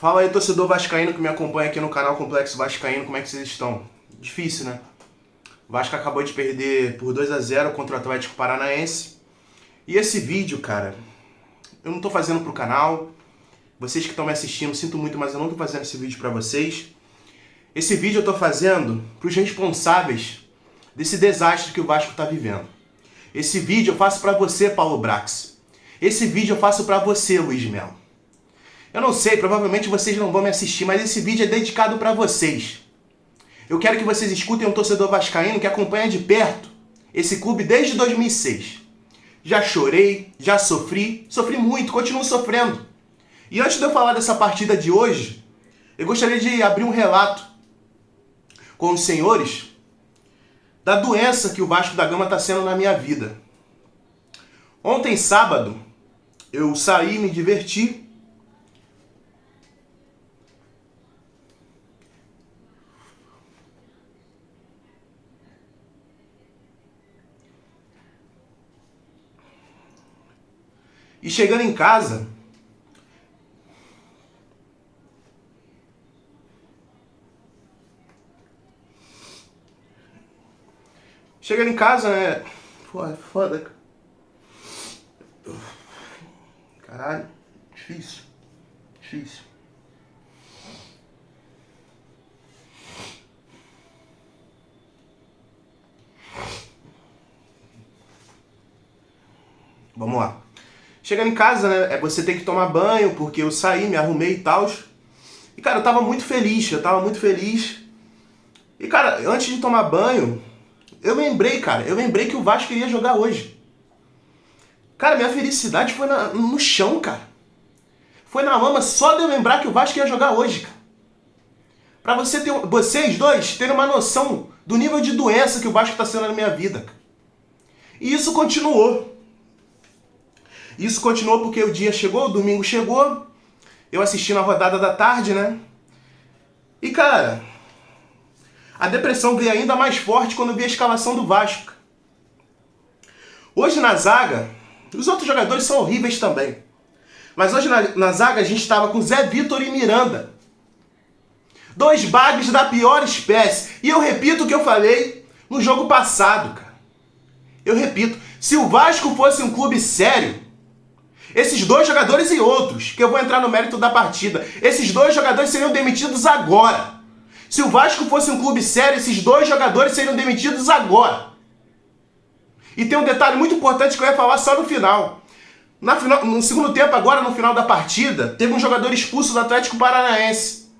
Fala aí, torcedor vascaíno que me acompanha aqui no canal Complexo Vascaíno, como é que vocês estão? Difícil, né? O Vasco acabou de perder por 2-0 contra o Atlético Paranaense. E esse vídeo, cara, eu não tô fazendo pro canal. Vocês que estão me assistindo, sinto muito, mas eu não tô fazendo esse vídeo pra vocês. Esse vídeo eu tô fazendo pros responsáveis desse desastre que o Vasco tá vivendo. Esse vídeo eu faço pra você, Paulo Brax. Esse vídeo eu faço pra você, Luiz Melo. Eu não sei, provavelmente vocês não vão me assistir, mas esse vídeo é dedicado pra vocês. Eu quero que vocês escutem um torcedor vascaíno que acompanha de perto esse clube desde 2006. Já chorei, já sofri muito, continuo sofrendo. E antes de eu falar dessa partida de hoje, eu gostaria de abrir um relato com os senhores da doença que o Vasco da Gama está sendo na minha vida. Ontem, sábado, eu saí, me diverti. E chegando em casa, né? Pô, é foda. Caralho, difícil. Vamos lá. Chegando em casa, né, você tem que tomar banho, porque eu saí, me arrumei e tal. E, cara, eu tava muito feliz. E, cara, antes de tomar banho, eu lembrei que o Vasco iria jogar hoje. Cara, minha felicidade foi no chão, cara. Foi na lama só de eu lembrar que o Vasco ia jogar hoje, cara. Pra vocês dois terem uma noção do nível de doença que o Vasco tá sendo na minha vida, cara. E isso continuou. Porque o dia chegou, o domingo chegou, eu assisti na rodada da tarde, né? E, cara, a depressão veio ainda mais forte quando eu vi a escalação do Vasco. Hoje na zaga, os outros jogadores são horríveis também. Mas hoje na zaga a gente estava com Zé Vitor e Miranda. Dois bagres da pior espécie. E eu repito o que eu falei no jogo passado, cara. Eu repito, se o Vasco fosse um clube sério, esses dois jogadores e outros, que eu vou entrar no mérito da partida, esses dois jogadores seriam demitidos agora. Se o Vasco fosse um clube sério, esses dois jogadores seriam demitidos agora. E tem um detalhe muito importante que eu ia falar só no final. No segundo tempo, agora no final da partida, teve um jogador expulso do Atlético Paranaense.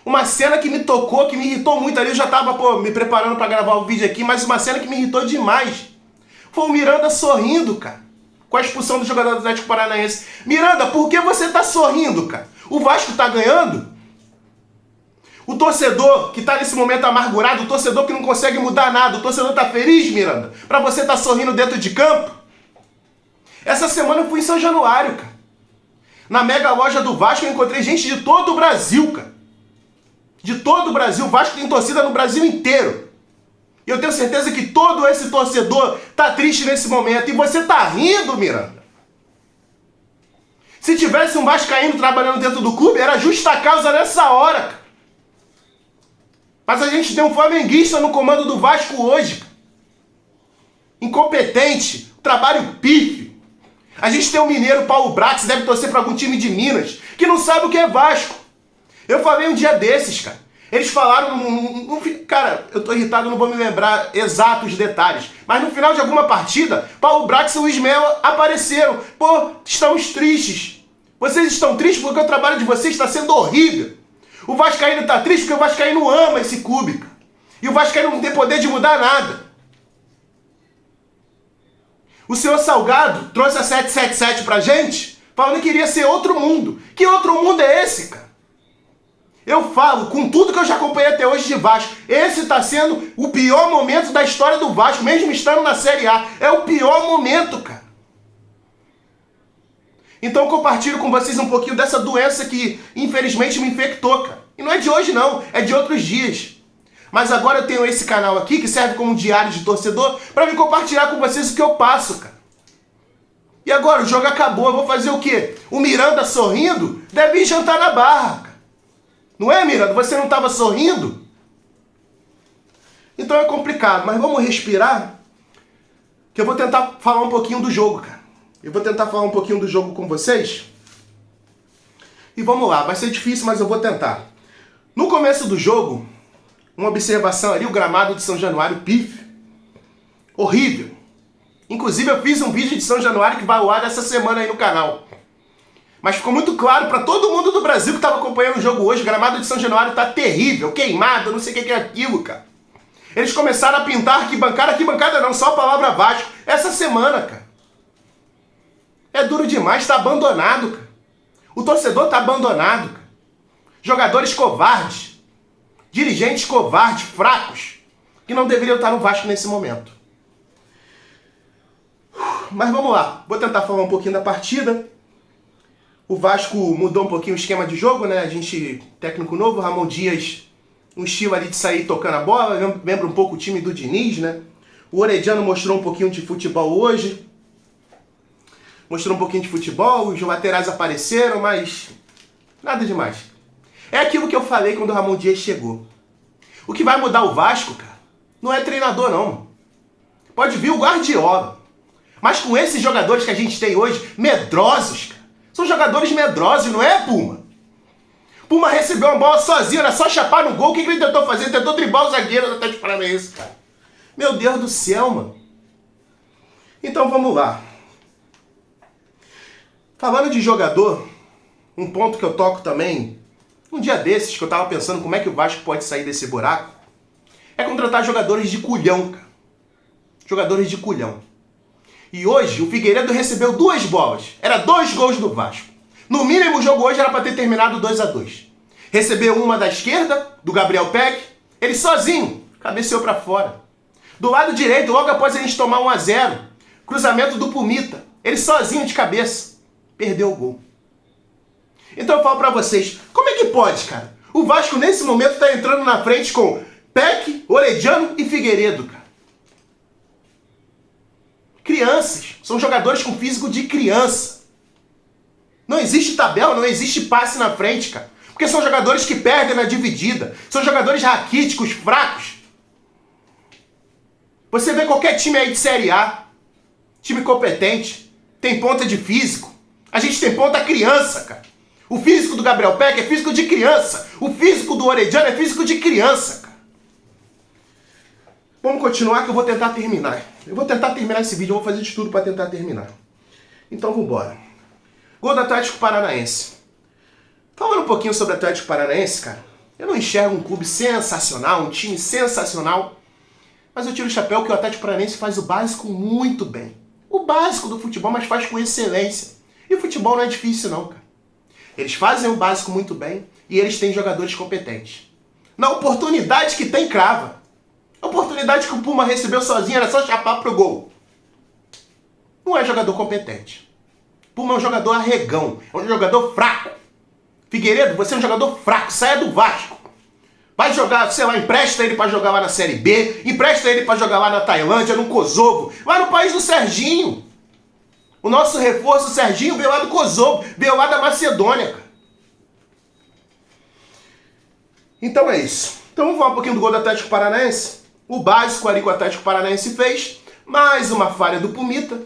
Uma cena que me tocou, que me irritou muito ali. Eu já tava, me preparando para gravar o vídeo aqui, mas uma cena que me irritou demais. Foi o Miranda sorrindo, cara, com a expulsão do jogador do Atlético Paranaense. Miranda, por que você tá sorrindo, cara? O Vasco tá ganhando? O torcedor que tá nesse momento amargurado, o torcedor que não consegue mudar nada, o torcedor tá feliz, Miranda? Pra você tá sorrindo dentro de campo? Essa semana eu fui em São Januário, cara. Na mega loja do Vasco eu encontrei gente de todo o Brasil, cara. De todo o Brasil. O Vasco tem torcida no Brasil inteiro. E eu tenho certeza que todo esse torcedor tá triste nesse momento. E você tá rindo, Miranda? Se tivesse um vascaíno trabalhando dentro do clube, era justa causa nessa hora, cara. Mas a gente tem um flamenguista no comando do Vasco hoje, cara. Incompetente, trabalho pífio. A gente tem um mineiro, Paulo Brax, deve torcer para algum time de Minas, que não sabe o que é Vasco. Eu falei um dia desses, cara. Eles falaram, cara, eu tô irritado, não vou me lembrar exatos detalhes. Mas no final de alguma partida, Paulo Brax e Luiz Melo apareceram. Pô, estamos tristes. Vocês estão tristes porque o trabalho de vocês está sendo horrível. O vascaíno tá triste porque o vascaíno ama esse clube, cara. E o vascaíno não tem poder de mudar nada. O senhor Salgado trouxe a 777 pra gente, falando que iria ser outro mundo. Que outro mundo é esse, cara? Eu falo, com tudo que eu já acompanhei até hoje de Vasco, esse tá sendo o pior momento da história do Vasco, mesmo estando na Série A. É o pior momento, cara. Então eu compartilho com vocês um pouquinho dessa doença que, infelizmente, me infectou, cara. E não é de hoje, não. É de outros dias. Mas agora eu tenho esse canal aqui, que serve como um diário de torcedor, para me compartilhar com vocês o que eu passo, cara. E agora, o jogo acabou, eu vou fazer o quê? O Miranda sorrindo deve ir jantar na Barra, cara. Não é, Miranda? Você não estava sorrindo? Então é complicado, mas vamos respirar, que eu vou tentar falar um pouquinho do jogo, cara. Eu vou tentar falar um pouquinho do jogo com vocês. E vamos lá, vai ser difícil, mas eu vou tentar. No começo do jogo, uma observação ali, o gramado de São Januário, pífio. Horrível. Inclusive eu fiz um vídeo de São Januário que vai ao ar essa semana aí no canal. Mas ficou muito claro para todo mundo do Brasil que estava acompanhando o jogo hoje, o gramado de São Januário tá terrível, queimado, não sei o que é aquilo, cara. Eles começaram a pintar arquibancada não, só a palavra Vasco, essa semana, cara. É duro demais, tá abandonado, cara. O torcedor tá abandonado, cara. Jogadores covardes, dirigentes covardes, fracos, que não deveriam estar no Vasco nesse momento. Mas vamos lá, vou tentar falar um pouquinho da partida. O Vasco mudou um pouquinho o esquema de jogo, né? A gente, técnico novo, Ramon Dias, um estilo ali de sair tocando a bola, lembra um pouco o time do Diniz, né? O Orediano mostrou um pouquinho de futebol hoje. Mostrou um pouquinho de futebol, os laterais apareceram, mas nada demais. É aquilo que eu falei quando o Ramon Dias chegou. O que vai mudar o Vasco, cara, não é treinador, não. Pode vir o Guardiola. Mas com esses jogadores que a gente tem hoje, medrosos, cara. São jogadores medrosos, não é, Puma? Puma recebeu uma bola sozinho, era só chapar no gol. O que ele tentou fazer? Ele tentou driblar o zagueiro do Atlético Paranaense, cara. Meu Deus do céu, mano. Então vamos lá. Falando de jogador, um ponto que eu toco também, um dia desses que eu tava pensando como é que o Vasco pode sair desse buraco, é contratar jogadores de culhão, cara. Jogadores de culhão. E hoje o Figueiredo recebeu 2 bolas. Era 2 gols do Vasco. No mínimo o jogo hoje era para ter terminado 2-2. Recebeu uma da esquerda, do Gabriel Peck. Ele sozinho, cabeceou para fora. Do lado direito, logo após a gente tomar 1-0, cruzamento do Pumita. Ele sozinho de cabeça. Perdeu o gol. Então eu falo para vocês, como é que pode, cara? O Vasco nesse momento tá entrando na frente com Peck, Orediano e Figueiredo, cara. Crianças, são jogadores com físico de criança. Não existe tabela, não existe passe na frente, cara. Porque são jogadores que perdem na dividida. São jogadores raquíticos, fracos. Você vê qualquer time aí de Série A, time competente, tem ponta de físico. A gente tem ponta criança, cara. O físico do Gabriel Peck é físico de criança. O físico do Orediano é físico de criança, cara. Vamos continuar que eu vou tentar terminar. Eu vou tentar terminar esse vídeo, eu vou fazer de tudo para tentar terminar. Então vamos embora. Gol do Atlético Paranaense. Falando um pouquinho sobre o Atlético Paranaense, cara, eu não enxergo um clube sensacional, um time sensacional, mas eu tiro o chapéu que o Atlético Paranaense faz o básico muito bem. O básico do futebol, mas faz com excelência. E o futebol não é difícil não, cara. Eles fazem o básico muito bem e eles têm jogadores competentes. Na oportunidade que tem, crava. A oportunidade que o Puma recebeu sozinho era só chapar pro gol. Não é jogador competente. Puma é um jogador arregão, é um jogador fraco. Figueiredo, você é um jogador fraco, saia do Vasco. Vai jogar, sei lá, empresta ele pra jogar lá na Série B, empresta ele pra jogar lá na Tailândia, no Kosovo, lá no país do Serginho. O nosso reforço, o Serginho, veio lá do Kosovo, veio lá da Macedônia, cara. Então é isso. Então vamos falar um pouquinho do gol do Atlético Paranaense. O básico ali que o Atlético Paranaense fez. Mais uma falha do Pumita.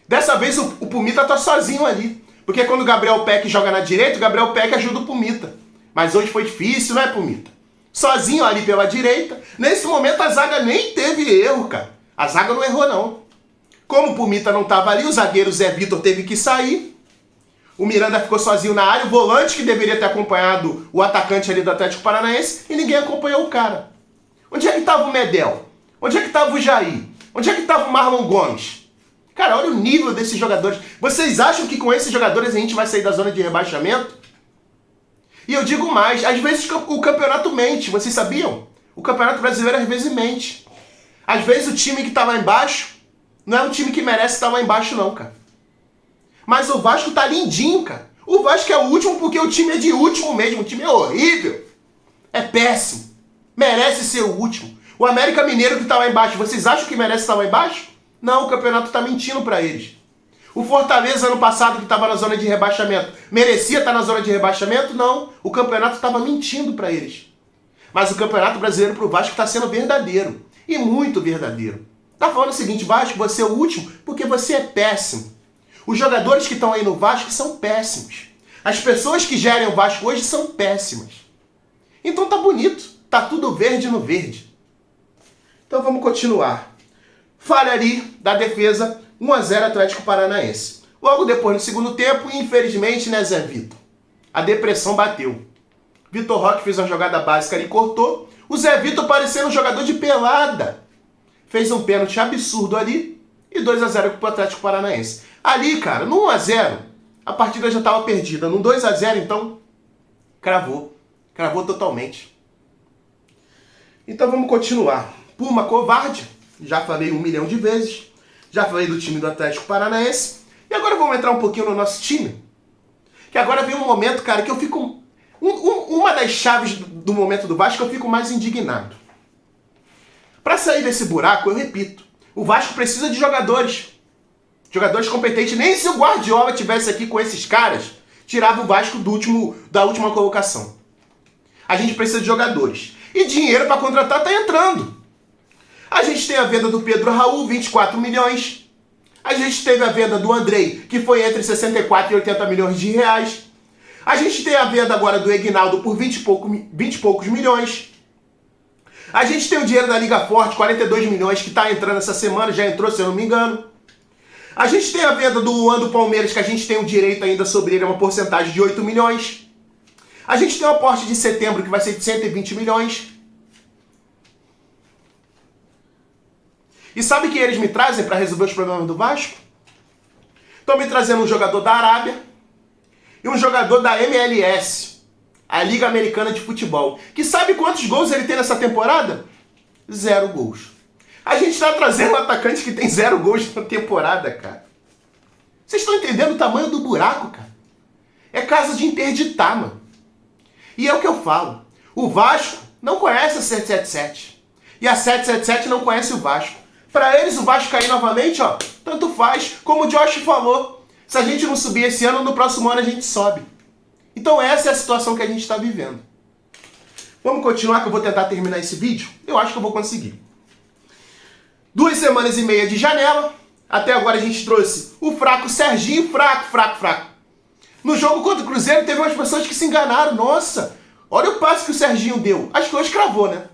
Dessa vez o Pumita tá sozinho ali. Porque quando o Gabriel Peck joga na direita, o Gabriel Peck ajuda o Pumita. Mas hoje foi difícil, né, Pumita? Sozinho ali pela direita. Nesse momento a zaga nem teve erro, cara. A zaga não errou, não. Como o Pumita não tava ali, o zagueiro Zé Vitor teve que sair. O Miranda ficou sozinho na área, o volante que deveria ter acompanhado o atacante ali do Atlético Paranaense, e ninguém acompanhou o cara. Onde é que estava o Medel? Onde é que estava o Jair? Onde é que estava o Marlon Gomes? Cara, olha o nível desses jogadores. Vocês acham que com esses jogadores a gente vai sair da zona de rebaixamento? E eu digo mais, às vezes o campeonato mente, vocês sabiam? O campeonato brasileiro às vezes mente. Às vezes o time que está lá embaixo não é um time que merece estar lá embaixo não, cara. Mas o Vasco tá lindinho, cara. O Vasco é o último porque o time é de último mesmo. O time é horrível. É péssimo. Merece ser o último. O América Mineiro que tá lá embaixo, vocês acham que merece estar lá embaixo? Não, o campeonato tá mentindo pra eles. O Fortaleza, ano passado, que estava na zona de rebaixamento, merecia estar na zona de rebaixamento? Não. O campeonato estava mentindo para eles. Mas o Campeonato Brasileiro pro Vasco está sendo verdadeiro. E muito verdadeiro. Tá falando o seguinte, Vasco, você é o último porque você é péssimo. Os jogadores que estão aí no Vasco são péssimos. As pessoas que gerem o Vasco hoje são péssimas. Então tá bonito. Tá tudo verde no verde. Então vamos continuar. Falha ali da defesa, 1-0 Atlético Paranaense. Logo depois, no segundo tempo, infelizmente, né, Zé Vitor? A depressão bateu. Vitor Roque fez uma jogada básica e cortou. O Zé Vitor parecendo um jogador de pelada. Fez um pênalti absurdo ali e 2-0 pro Atlético Paranaense. Ali, cara, no 1-0, a partida já estava perdida. No 2-0, então, cravou. Cravou totalmente. Então vamos continuar. Puma covarde, já falei 1 milhão de vezes. Já falei do time do Atlético Paranaense. E agora vamos entrar um pouquinho no nosso time. Que agora vem um momento, cara, que eu fico... Uma das chaves do momento do Vasco, eu fico mais indignado. Para sair desse buraco, eu repito, o Vasco precisa de jogadores. Jogadores competentes. Nem se o Guardiola tivesse aqui com esses caras, tirava o Vasco da última colocação. A gente precisa de jogadores. E dinheiro para contratar tá entrando. A gente tem a venda do Pedro Raul, 24 milhões. A gente teve a venda do Andrei, que foi entre 64 e 80 milhões de reais. A gente tem a venda agora do Egnaldo por 20 e poucos milhões. A gente tem o dinheiro da Liga Forte, 42 milhões, que está entrando essa semana, já entrou, se eu não me engano. A gente tem a venda do Luan do Palmeiras, que a gente tem o direito ainda sobre ele, uma porcentagem de 8 milhões. A gente tem o aporte de setembro, que vai ser de 120 milhões. E sabe o que eles me trazem para resolver os problemas do Vasco? Estão me trazendo um jogador da Arábia e um jogador da MLS, a Liga Americana de Futebol. Que sabe quantos gols ele tem nessa temporada? 0 gols. A gente está trazendo um atacante que tem 0 gols na temporada, cara. Vocês estão entendendo o tamanho do buraco, cara? É casa de interditar, mano. E é o que eu falo. O Vasco não conhece a 777. E a 777 não conhece o Vasco. Para eles, o Vasco cair novamente, ó, tanto faz. Como o Josh falou, se a gente não subir esse ano, no próximo ano a gente sobe. Então essa é a situação que a gente está vivendo. Vamos continuar que eu vou tentar terminar esse vídeo. Eu acho que eu vou conseguir. 2 semanas e meia de janela. Até agora a gente trouxe o fraco Serginho, fraco. No jogo contra o Cruzeiro teve umas pessoas que se enganaram. Nossa, olha o passe que o Serginho deu. Acho que hoje cravou, né?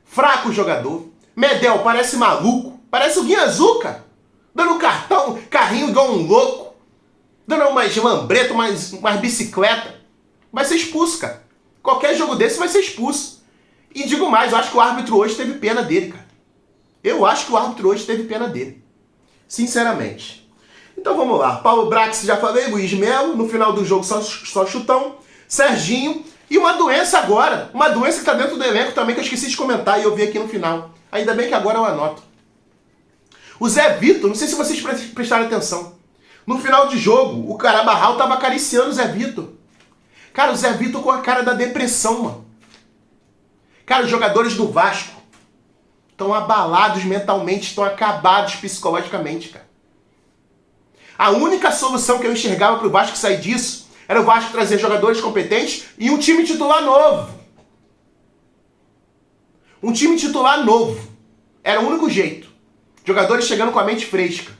Fraco o jogador. Medel parece maluco. Parece o Guinha Azul, cara. Dando carrinho igual um louco. Dando umas lambretas, umas bicicleta. Vai ser expulso, cara. Qualquer jogo desse vai ser expulso. E digo mais, eu acho que o árbitro hoje teve pena dele, cara. Eu acho que o árbitro hoje teve pena dele. Sinceramente. Então vamos lá. Paulo Brax, já falei. Luiz Melo. No final do jogo, só chutão. Serginho. E uma doença agora. Uma doença que tá dentro do elenco também, que eu esqueci de comentar e eu vi aqui no final. Ainda bem que agora eu anoto. O Zé Vitor, não sei se vocês prestaram atenção. No final de jogo, o Carabarral tava acariciando o Zé Vitor. Cara, o Zé Vitor com a cara da depressão, mano. Cara, os jogadores do Vasco estão abalados mentalmente, estão acabados psicologicamente, cara. A única solução que eu enxergava pro Vasco sair disso era o Vasco trazer jogadores competentes e um time titular novo. Um time titular novo. Era o único jeito. Jogadores chegando com a mente fresca.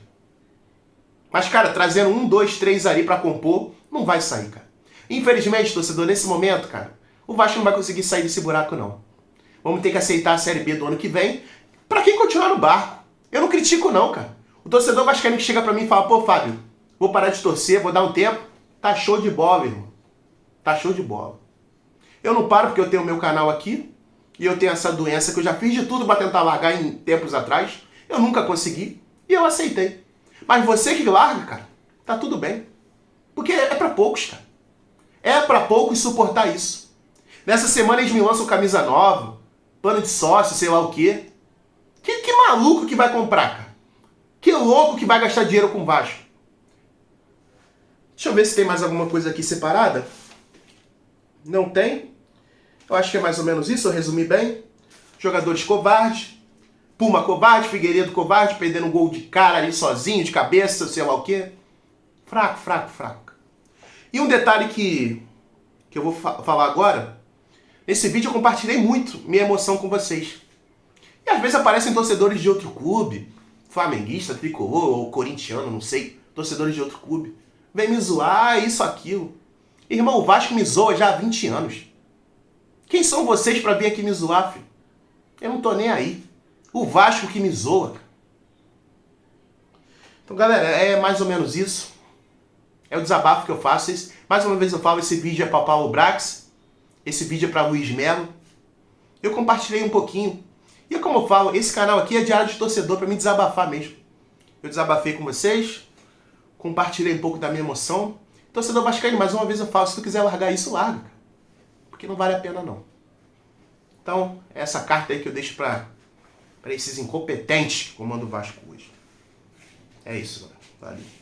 Mas, cara, trazendo 1, 2, 3 ali pra compor, não vai sair, cara. Infelizmente, torcedor, nesse momento, cara, o Vasco não vai conseguir sair desse buraco, não. Vamos ter que aceitar a Série B do ano que vem pra quem continuar no barco. Eu não critico, não, cara. O torcedor vascaíno que chega pra mim e fala, pô, Fábio, vou parar de torcer, vou dar um tempo. Tá show de bola, irmão. Tá show de bola. Eu não paro porque eu tenho o meu canal aqui e eu tenho essa doença que eu já fiz de tudo pra tentar largar em tempos atrás. Eu nunca consegui e eu aceitei. Mas você que larga, cara, tá tudo bem. Porque é pra poucos, cara. É pra poucos suportar isso. Nessa semana eles me lançam camisa nova, plano de sócio, sei lá o quê. Que maluco que vai comprar, cara? Que louco que vai gastar dinheiro com o Vasco? Deixa eu ver se tem mais alguma coisa aqui separada. Não tem? Eu acho que é mais ou menos isso, eu resumi bem. Jogadores covardes. Puma covarde, Figueiredo covarde, perdendo um gol de cara ali sozinho, de cabeça, sei lá o quê. Fraco, fraco, fraco. E um detalhe que eu vou falar agora, nesse vídeo eu compartilhei muito minha emoção com vocês. E às vezes aparecem torcedores de outro clube, flamenguista, tricolor ou corintiano, não sei, torcedores de outro clube. Vem me zoar, isso, aquilo. Irmão, o Vasco me zoa já há 20 anos. Quem são vocês pra vir aqui me zoar, filho? Eu não tô nem aí. O Vasco que me zoa. Então, galera, é mais ou menos isso. É o desabafo que eu faço. Mais uma vez eu falo, esse vídeo é para Paulo Brax. Esse vídeo é para Luiz Melo. Eu compartilhei um pouquinho. E como eu falo, esse canal aqui é diário de torcedor para me desabafar mesmo. Eu desabafei com vocês. Compartilhei um pouco da minha emoção. Torcedor vascaíno, mais uma vez eu falo, se tu quiser largar isso, larga. Porque não vale a pena não. Então, é essa carta aí que eu deixo para esses incompetentes que comandam o Vasco hoje. É isso, galera. Valeu.